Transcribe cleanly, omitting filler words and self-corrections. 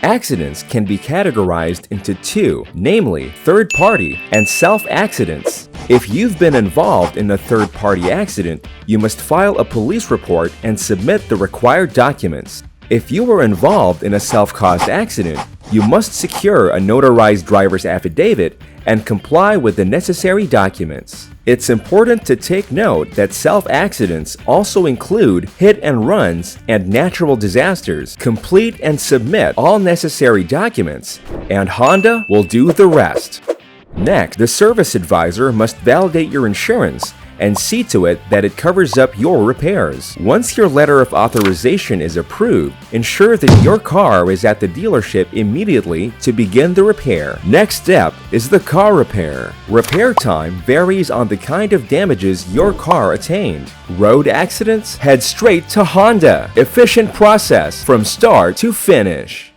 Accidents can be categorized into two, namely third-party and self-accidents. If you've been involved in a third-party accident, you must file a police report and submit the required documents. If you were involved in a self-caused accident, you must secure a notarized driver's affidavit and comply with the necessary documents. It's important to take note that self-accidents also include hit and runs and natural disasters. Complete and submit all necessary documents, and Honda will do the rest. Next, the service advisor must validate your insurance and see to it that it covers up your repairs. Once your letter of authorization is approved, ensure that your car is at the dealership immediately to begin the repair. Next step is the car repair. Repair time varies on the kind of damages your car attained. Road accidents? Head straight to Honda. Efficient process from start to finish.